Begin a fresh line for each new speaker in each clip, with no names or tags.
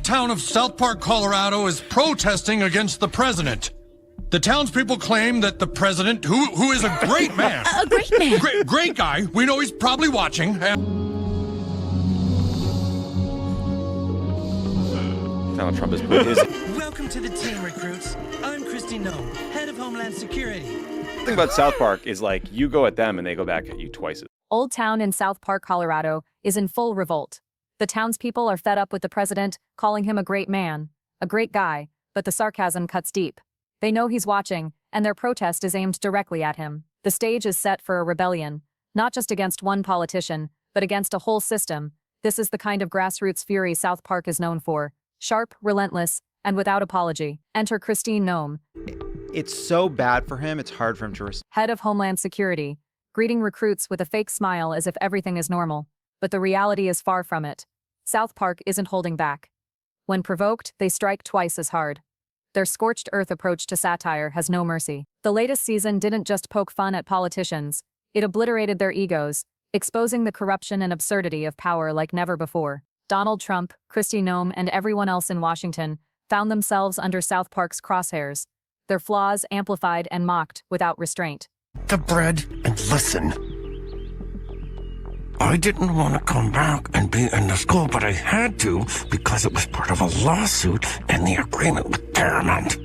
town of South Park, Colorado is protesting against the president. The townspeople claim that the president, who is a great man.
A great man.
Great guy. We know he's probably watching.
Donald Trump is put his...
Welcome to the team, recruits. I'm Kristi Noem, head of Homeland Security.
The thing about South Park is, like, you go at them and they go back at you twice.
Old Town in South Park, Colorado, is in full revolt. The townspeople are fed up with the president, calling him a great man, a great guy, but the sarcasm cuts deep. They know he's watching, and their protest is aimed directly at him. The stage is set for a rebellion, not just against one politician, but against a whole system. This is the kind of grassroots fury South Park is known for. Sharp, relentless, and without apology. Enter Kristi Noem.
It's so bad for him, it's hard for him to respond.
Head of Homeland Security, greeting recruits with a fake smile as if everything is normal. But the reality is far from it. South Park isn't holding back. When provoked, they strike twice as hard. Their scorched earth approach to satire has no mercy. The latest season didn't just poke fun at politicians, it obliterated their egos, exposing the corruption and absurdity of power like never before. Donald Trump, Kristi Noem, and everyone else in Washington found themselves under South Park's crosshairs, their flaws amplified and mocked without restraint.
The bread and listen. I didn't want to come back and be in the school, but I had to because it was part of a lawsuit and the agreement with Paramount.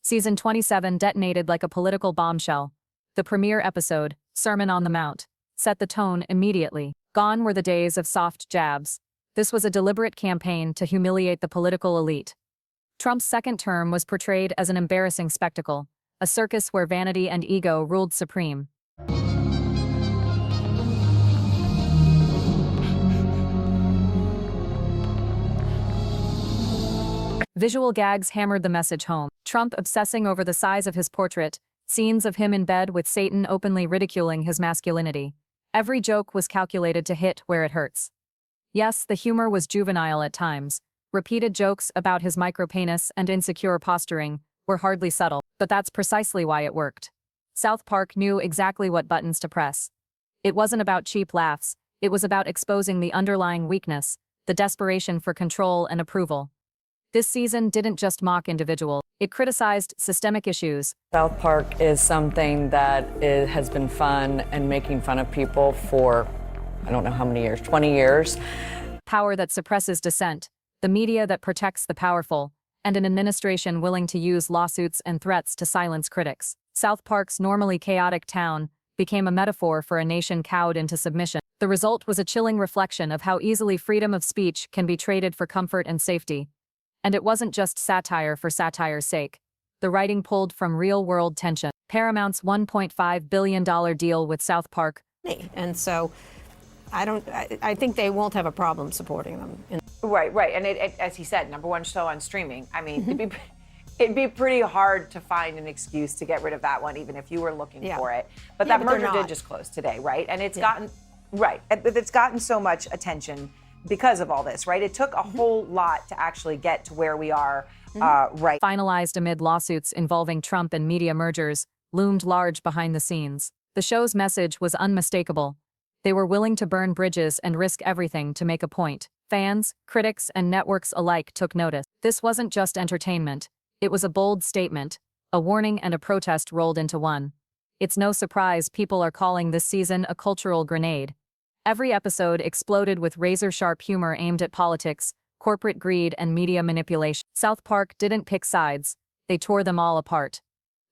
Season 27 detonated like a political bombshell. The premiere episode, Sermon on the Mount, set the tone immediately. Gone were the days of soft jabs. This was a deliberate campaign to humiliate the political elite. Trump's second term was portrayed as an embarrassing spectacle, a circus where vanity and ego ruled supreme. Visual gags hammered the message home. Trump obsessing over the size of his portrait, scenes of him in bed with Satan openly ridiculing his masculinity. Every joke was calculated to hit where it hurts. Yes, the humor was juvenile at times. Repeated jokes about his micropenis and insecure posturing were hardly subtle, but that's precisely why it worked. South Park knew exactly what buttons to press. It wasn't about cheap laughs, it was about exposing the underlying weakness, the desperation for control and approval. This season didn't just mock individuals, it criticized systemic issues.
South Park is something that has been fun and making fun of people for, I don't know how many years, 20 years.
Power that suppresses dissent, the media that protects the powerful, and an administration willing to use lawsuits and threats to silence critics. South Park's normally chaotic town became a metaphor for a nation cowed into submission. The result was a chilling reflection of how easily freedom of speech can be traded for comfort and safety. And it wasn't just satire for satire's sake. The writing pulled from real-world tension. Paramount's $1.5 billion deal with South Park.
And so I think they won't have a problem supporting them.
Right. And it, as he said, #1 show on streaming. I mean, it'd be pretty hard to find an excuse to get rid of that one, even if you were looking for it. But that merger did just close today, right? And it's it's gotten so much attention because of all this, right? It took a whole lot to actually get to where we are right.
Finalized amid lawsuits involving Trump and media mergers, loomed large behind the scenes. The show's message was unmistakable. They were willing to burn bridges and risk everything to make a point. Fans, critics, and networks alike took notice. This wasn't just entertainment. It was a bold statement, a warning and a protest rolled into one. It's no surprise people are calling this season a cultural grenade. Every episode exploded with razor-sharp humor aimed at politics, corporate greed, and media manipulation. South Park didn't pick sides. They tore them all apart.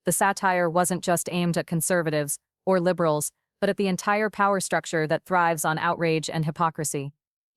The satire wasn't just aimed at conservatives or liberals, but at the entire power structure that thrives on outrage and hypocrisy.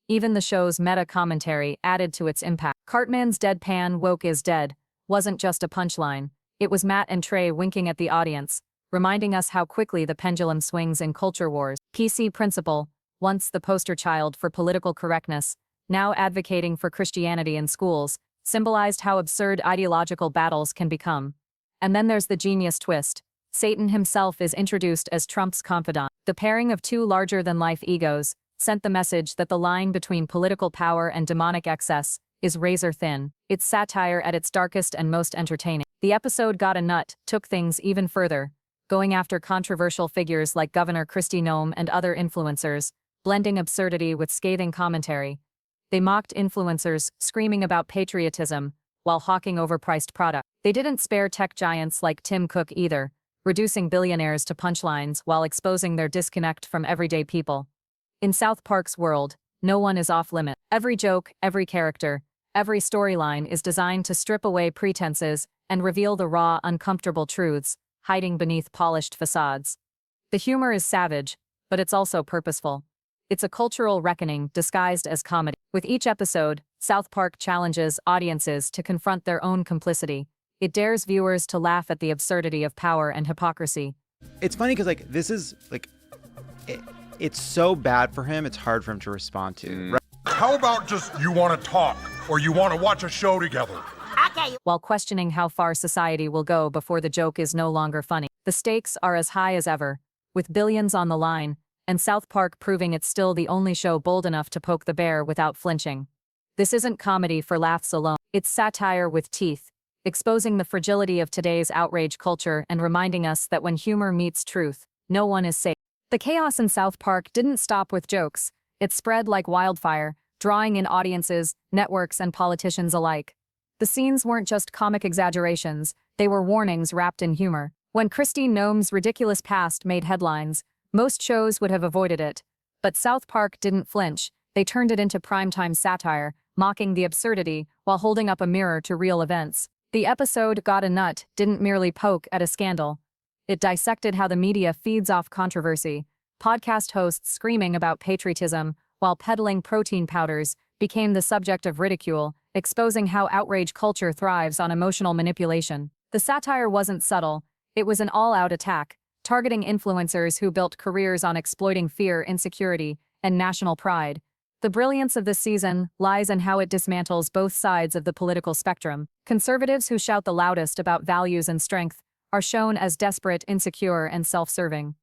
Even the show's meta-commentary added to its impact. Cartman's deadpan "woke is dead" wasn't just a punchline. It was Matt and Trey winking at the audience, reminding us how quickly the pendulum swings in culture wars. PC Principal, once the poster child for political correctness, now advocating for Christianity in schools, symbolized how absurd ideological battles can become. And then there's the genius twist. Satan himself is introduced as Trump's confidant. The pairing of two larger-than-life egos sent the message that the line between political power and demonic excess is razor-thin. It's satire at its darkest and most entertaining. The episode got a nut, took things even further, going after controversial figures like Governor Kristi Noem and other influencers, blending absurdity with scathing commentary. They mocked influencers, screaming about patriotism, while hawking overpriced products. They didn't spare tech giants like Tim Cook either, reducing billionaires to punchlines while exposing their disconnect from everyday people. In South Park's world, no one is off limit. Every joke, every character, every storyline is designed to strip away pretenses and reveal the raw, uncomfortable truths hiding beneath polished facades. The humor is savage, but it's also purposeful. It's a cultural reckoning disguised as comedy. With each episode, South Park challenges audiences to confront their own complicity. It dares viewers to laugh at the absurdity of power and hypocrisy.
It's funny because this is it's so bad for him. It's hard for him to respond to. Right?
How about just you want to talk or you want to watch a show together?
While questioning how far society will go before the joke is no longer funny. The stakes are as high as ever, with billions on the line, and South Park proving it's still the only show bold enough to poke the bear without flinching. This isn't comedy for laughs alone. It's satire with teeth, exposing the fragility of today's outrage culture and reminding us that when humor meets truth, no one is safe. The chaos in South Park didn't stop with jokes. It spread like wildfire, drawing in audiences, networks, and politicians alike. The scenes weren't just comic exaggerations, they were warnings wrapped in humor. When Kristi Noem's ridiculous past made headlines, most shows would have avoided it. But South Park didn't flinch. They turned it into primetime satire, mocking the absurdity while holding up a mirror to real events. The episode Got a Nut didn't merely poke at a scandal. It dissected how the media feeds off controversy. Podcast hosts screaming about patriotism while peddling protein powders became the subject of ridicule, exposing how outrage culture thrives on emotional manipulation. The satire wasn't subtle. It was an all-out attack, targeting influencers who built careers on exploiting fear, insecurity, and national pride. The brilliance of this season lies in how it dismantles both sides of the political spectrum. Conservatives who shout the loudest about values and strength are shown as desperate, insecure, and self-serving.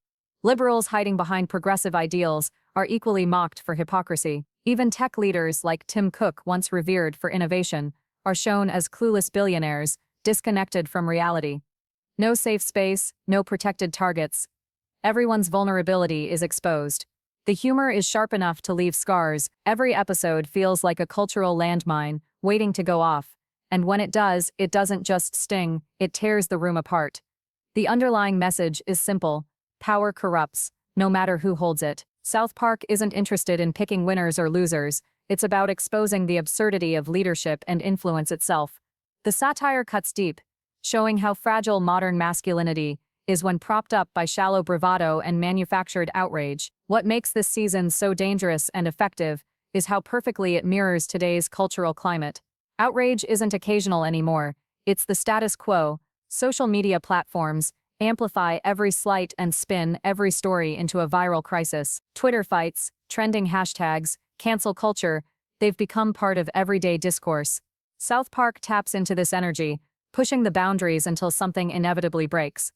Liberals hiding behind progressive ideals are equally mocked for hypocrisy. Even tech leaders like Tim Cook, once revered for innovation, are shown as clueless billionaires, disconnected from reality. No safe space, no protected targets. Everyone's vulnerability is exposed. The humor is sharp enough to leave scars. Every episode feels like a cultural landmine, waiting to go off. And when it does, it doesn't just sting, it tears the room apart. The underlying message is simple. Power corrupts, no matter who holds it. South Park isn't interested in picking winners or losers. It's about exposing the absurdity of leadership and influence itself. The satire cuts deep, showing how fragile modern masculinity is when propped up by shallow bravado and manufactured outrage. What makes this season so dangerous and effective is how perfectly it mirrors today's cultural climate. Outrage isn't occasional anymore. It's the status quo. Social media platforms amplify every slight and spin every story into a viral crisis. Twitter fights, trending hashtags, cancel culture, they've become part of everyday discourse. South Park taps into this energy, pushing the boundaries until something inevitably breaks.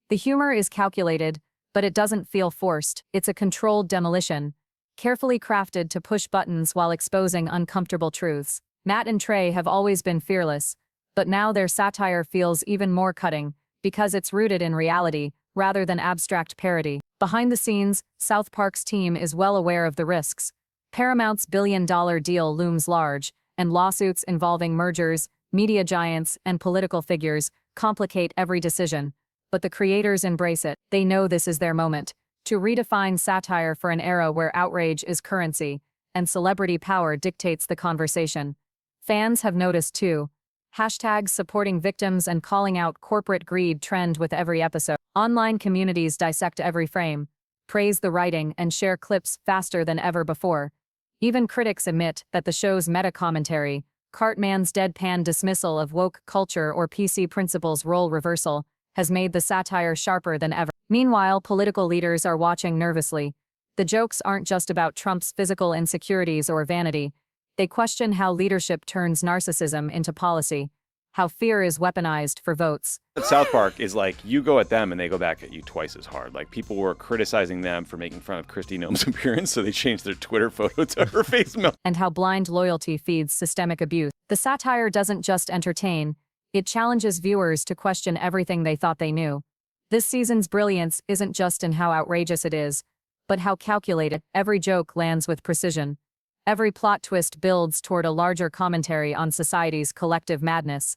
The humor is calculated, but it doesn't feel forced. It's a controlled demolition, carefully crafted to push buttons while exposing uncomfortable truths. Matt and Trey have always been fearless, but now their satire feels even more cutting, because it's rooted in reality, rather than abstract parody. Behind the scenes, South Park's team is well aware of the risks. Paramount's billion-dollar deal looms large, and lawsuits involving mergers, media giants, and political figures complicate every decision. But the creators embrace it. They know this is their moment to redefine satire for an era where outrage is currency, and celebrity power dictates the conversation. Fans have noticed too. Hashtags supporting victims and calling out corporate greed trend with every episode. Online communities dissect every frame, praise the writing, and share clips faster than ever before. Even critics admit that the show's meta-commentary, Cartman's deadpan dismissal of woke culture or PC principles role reversal, has made the satire sharper than ever. Meanwhile, political leaders are watching nervously. The jokes aren't just about Trump's physical insecurities or vanity. They question how leadership turns narcissism into policy, how fear is weaponized for votes.
South Park is like, you go at them and they go back at you twice as hard. Like, people were criticizing them for making fun of Kristi Noem's appearance, so they changed their Twitter photo to her face melt.
And how blind loyalty feeds systemic abuse. The satire doesn't just entertain, it challenges viewers to question everything they thought they knew. This season's brilliance isn't just in how outrageous it is, but how calculated. Every joke lands with precision. Every plot twist builds toward a larger commentary on society's collective madness.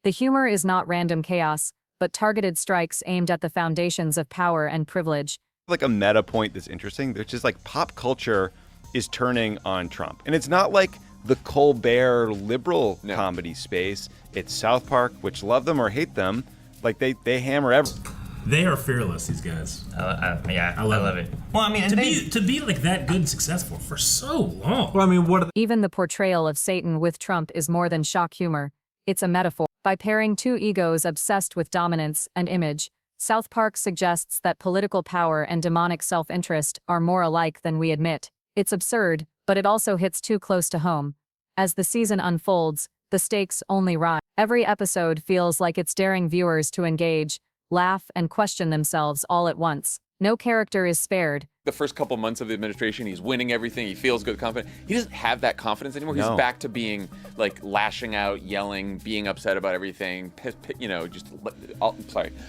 The humor is not random chaos, but targeted strikes aimed at the foundations of power and privilege.
Like a meta point that's interesting, there's just like pop culture is turning on Trump. And it's not like the Colbert liberal comedy space. It's South Park, which love them or hate them, like they hammer everything.
They are fearless, these guys.
I love it. Well, I mean,
to be like that good and successful for so long. Well, I mean,
Even the portrayal of Satan with Trump is more than shock humor. It's a metaphor. By pairing two egos obsessed with dominance and image, South Park suggests that political power and demonic self-interest are more alike than we admit. It's absurd, but it also hits too close to home. As the season unfolds, the stakes only rise. Every episode feels like it's daring viewers to engage, laugh, and question themselves all at once. No character is spared.
The first couple months of the administration, he's winning everything. He feels good, confident. He doesn't have that confidence anymore.
No.
He's back to being like lashing out, yelling, being upset about everything.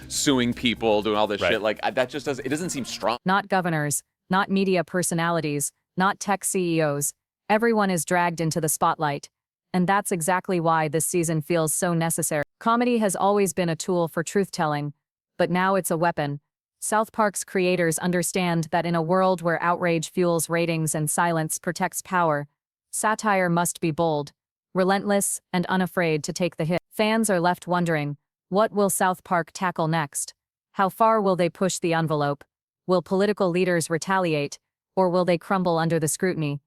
Suing people, doing all this shit. Like that just doesn't. It doesn't seem strong.
Not governors, not media personalities, not tech CEOs. Everyone is dragged into the spotlight. And that's exactly why this season feels so necessary. Comedy has always been a tool for truth-telling, but now it's a weapon. South Park's creators understand that in a world where outrage fuels ratings and silence protects power, satire must be bold, relentless, and unafraid to take the hit. Fans are left wondering, what will South Park tackle next? How far will they push the envelope? Will political leaders retaliate, or will they crumble under the scrutiny?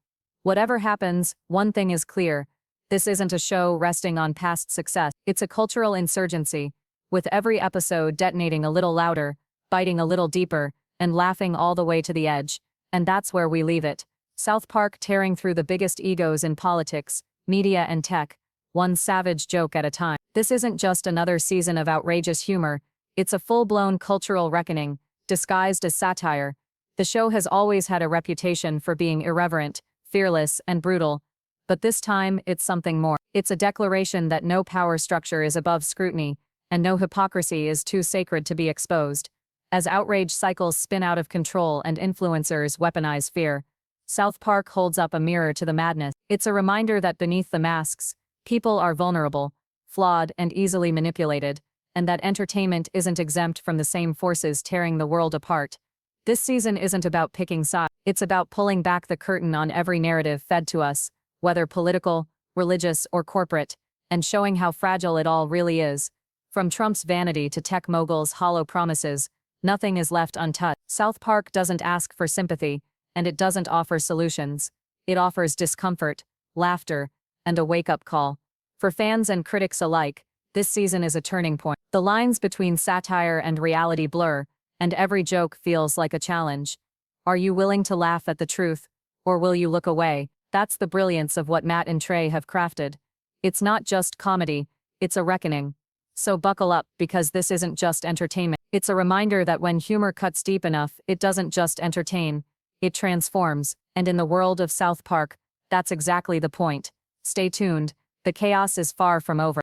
Whatever happens, one thing is clear. This isn't a show resting on past success. It's a cultural insurgency, with every episode detonating a little louder, biting a little deeper, and laughing all the way to the edge. And that's where we leave it. South Park tearing through the biggest egos in politics, media, and tech, one savage joke at a time. This isn't just another season of outrageous humor. It's a full-blown cultural reckoning, disguised as satire. The show has always had a reputation for being irreverent, fearless, and brutal. But this time, it's something more. It's a declaration that no power structure is above scrutiny, and no hypocrisy is too sacred to be exposed. As outrage cycles spin out of control and influencers weaponize fear, South Park holds up a mirror to the madness. It's a reminder that beneath the masks, people are vulnerable, flawed, and easily manipulated, and that entertainment isn't exempt from the same forces tearing the world apart. This season isn't about picking sides. It's about pulling back the curtain on every narrative fed to us, whether political, religious, or corporate, and showing how fragile it all really is. From Trump's vanity to tech moguls' hollow promises, nothing is left untouched. South Park doesn't ask for sympathy, and it doesn't offer solutions. It offers discomfort, laughter, and a wake-up call. For fans and critics alike, this season is a turning point. The lines between satire and reality blur, and every joke feels like a challenge. Are you willing to laugh at the truth, or will you look away? That's the brilliance of what Matt and Trey have crafted. It's not just comedy, it's a reckoning. So buckle up, because this isn't just entertainment. It's a reminder that when humor cuts deep enough, it doesn't just entertain, it transforms. And in the world of South Park, that's exactly the point. Stay tuned, the chaos is far from over.